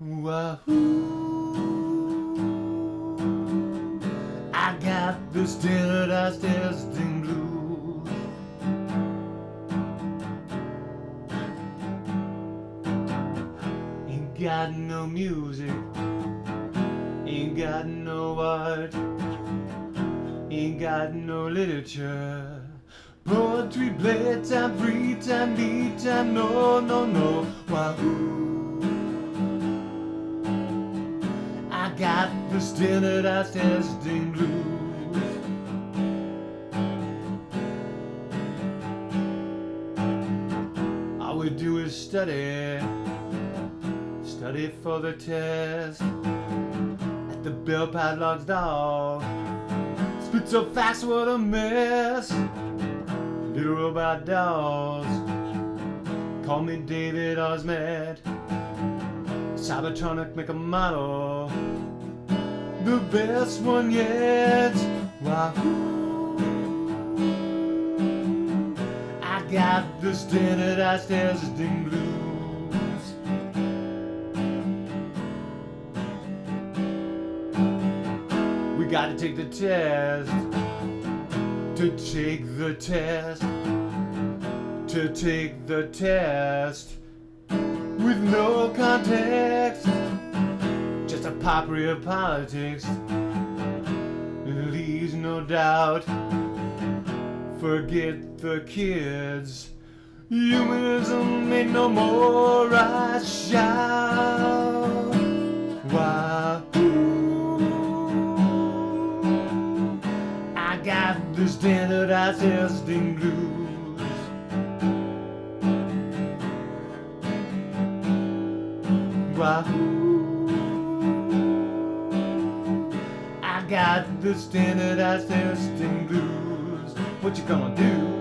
Wahoo! I got the standardized testing blues. Ain't got no music, ain't got no art, ain't got no literature. Poetry, playtime, free time, me time, no, no, no. Wahoo! I got the standardized testing blues. All we do is study for the test. At the bell padlock's dog, spit so fast, what a mess. Little robot dolls, call me David Osmed. Cybertronic, make a model, the best one yet. Wahoo! I got the standardized testing blues. We gotta take the test, to take the test, to take the test, with no context, just a potpourri of politics, leaves no doubt. Forget the kids, humanism ain't no more, I shout. Wahoo! I got the standardized testing blues. Wahoo! I got the standardized testing blues. What you gonna do?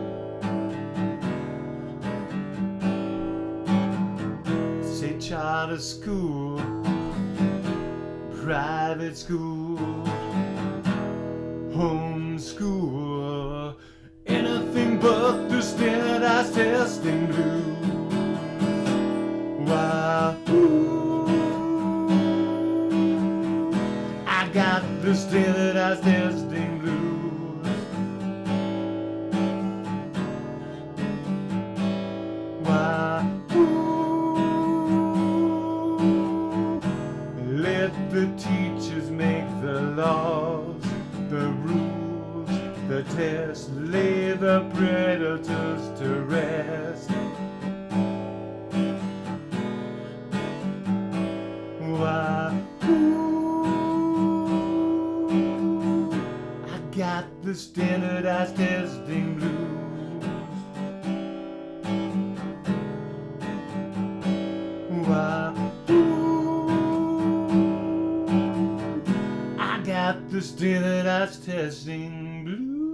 Say charter school, private school, home school, anything but the standardized testing blues. Wahoo! I got the standardized testing blues. Let the teachers make the laws, the rules, the tests, lay the predators to rest. Wahoo! I got the standardized testing blues. Wahoo! I got the standardized testing blues.